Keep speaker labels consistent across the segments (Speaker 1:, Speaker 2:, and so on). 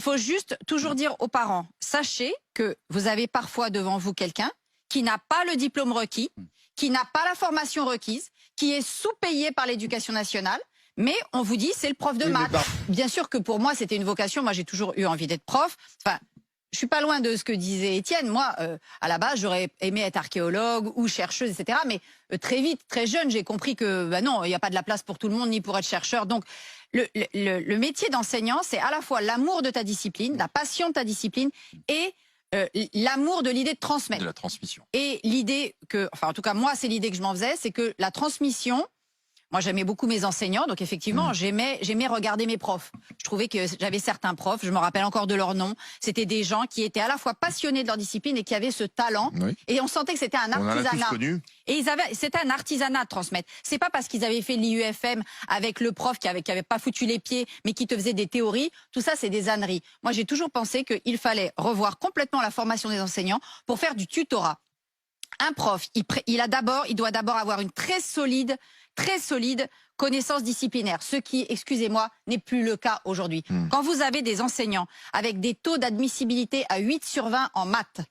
Speaker 1: faut juste toujours dire aux parents, sachez que vous avez parfois devant vous quelqu'un qui n'a pas le diplôme requis, qui n'a pas la formation requise, qui est sous-payé par l'éducation nationale, mais on vous dit c'est le prof de maths. Bien sûr que pour moi c'était une vocation, moi j'ai toujours eu envie d'être prof. Enfin, je suis pas loin de ce que disait Étienne. Moi, à la base, j'aurais aimé être archéologue ou chercheuse, etc. Mais très vite, très jeune, j'ai compris que non, il n'y a pas de la place pour tout le monde, ni pour être chercheur. Donc, le métier d'enseignant, c'est à la fois l'amour de ta discipline, la passion de ta discipline et l'amour de l'idée de transmettre.
Speaker 2: De la transmission.
Speaker 1: Et l'idée que, enfin en tout cas moi, c'est l'idée que je m'en faisais, c'est que la transmission. Moi, j'aimais beaucoup mes enseignants, donc effectivement, j'aimais regarder mes profs. Je trouvais que j'avais certains profs, je me rappelle encore de leur nom, c'était des gens qui étaient à la fois passionnés de leur discipline et qui avaient ce talent. Oui. Et on sentait que c'était un artisanat. Et c'était un artisanat de transmettre. C'est pas parce qu'ils avaient fait l'IUFM avec le prof qui avait pas foutu les pieds, mais qui te faisait des théories. Tout ça, c'est des âneries. Moi, j'ai toujours pensé qu'il fallait revoir complètement la formation des enseignants pour faire du tutorat. Un prof, il doit d'abord avoir une très solide connaissance disciplinaire, ce qui, excusez-moi, n'est plus le cas aujourd'hui. Quand vous avez des enseignants avec des taux d'admissibilité à 8 sur 20 en maths,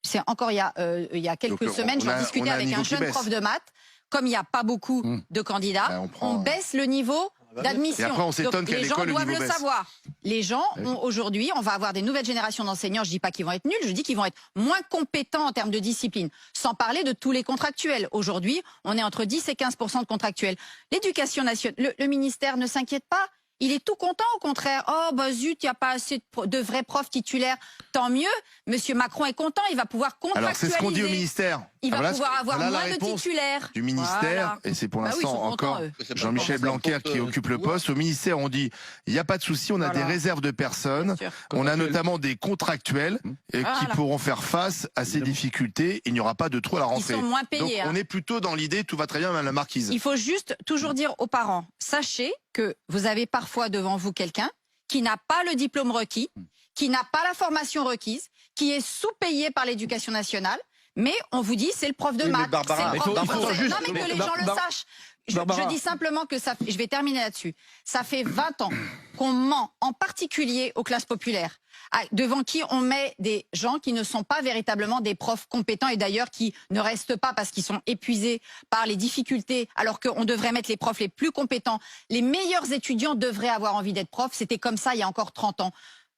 Speaker 1: c'est encore il y a quelques semaines, j'en discutais avec un jeune prof de maths, comme il n'y a pas beaucoup de candidats, on baisse le niveau d'admission.
Speaker 3: Et après, on s'étonne qu'à l'école,
Speaker 1: les gens doivent le savoir. Les gens ont aujourd'hui, on va avoir des nouvelles générations d'enseignants. Je dis pas qu'ils vont être nuls, je dis qu'ils vont être moins compétents en termes de discipline. Sans parler de tous les contractuels. Aujourd'hui, on est entre 10 et 15% de contractuels. L'éducation nationale, le ministère ne s'inquiète pas. Il est tout content, au contraire. Oh, bah zut, il n'y a pas assez de vrais profs titulaires. Tant mieux. Monsieur Macron est content, il va pouvoir contractualiser.
Speaker 3: Alors, c'est ce qu'on dit au ministère.
Speaker 1: Il va pouvoir avoir moins de titulaires.
Speaker 3: Du ministère, et c'est pour l'instant encore Jean-Michel Blanquer qui occupe le poste. Au ministère, on dit, il n'y a pas de souci, on a des réserves de personnes. On a notamment des contractuels qui pourront faire face à ces difficultés. Il n'y aura pas de trou à la rentrée.
Speaker 1: Ils sont moins payés.
Speaker 3: Donc, on est plutôt dans l'idée, tout va très bien, Madame la Marquise.
Speaker 1: Il faut juste toujours dire aux parents, sachez que vous avez parfois devant vous quelqu'un qui n'a pas le diplôme requis, qui n'a pas la formation requise, qui est sous-payé par l'éducation nationale, mais on vous dit c'est le prof de maths, c'est le prof de français. Non mais que les gens le sachent. Je dis simplement que ça, je vais terminer là-dessus, ça fait 20 ans qu'on ment, en particulier aux classes populaires, devant qui on met des gens qui ne sont pas véritablement des profs compétents et d'ailleurs qui ne restent pas parce qu'ils sont épuisés par les difficultés, alors qu'on devrait mettre les profs les plus compétents. Les meilleurs étudiants devraient avoir envie d'être profs, c'était comme ça il y a encore 30 ans.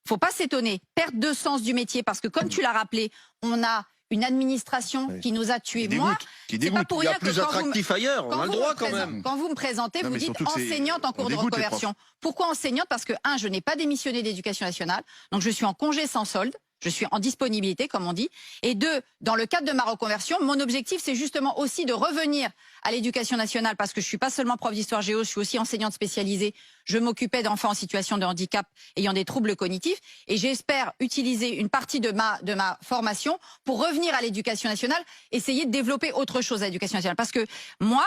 Speaker 1: Faut pas s'étonner, perte de sens du métier, parce que comme tu l'as rappelé, on a une administration qui nous a tués. Moi, c'est pas pour rien que
Speaker 4: plus attractif ailleurs, on a le droit quand même.
Speaker 1: Quand vous me présentez, vous dites enseignante en cours de reconversion. Pourquoi enseignante? Parce que, je n'ai pas démissionné d'éducation nationale, donc je suis en congé sans solde. Je suis en disponibilité, comme on dit. Et deux, dans le cadre de ma reconversion, mon objectif, c'est justement aussi de revenir à l'éducation nationale, parce que je suis pas seulement prof d'histoire géo, je suis aussi enseignante spécialisée. Je m'occupais d'enfants en situation de handicap ayant des troubles cognitifs. Et j'espère utiliser une partie de ma formation pour revenir à l'éducation nationale, essayer de développer autre chose à l'éducation nationale. Parce que moi,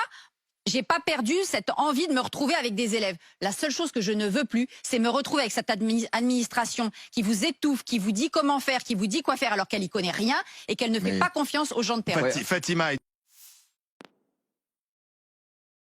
Speaker 1: j'ai pas perdu cette envie de me retrouver avec des élèves. La seule chose que je ne veux plus, c'est me retrouver avec cette administration qui vous étouffe, qui vous dit comment faire, qui vous dit quoi faire alors qu'elle y connaît rien et qu'elle ne fait pas confiance aux gens de terrain.
Speaker 3: Fatima.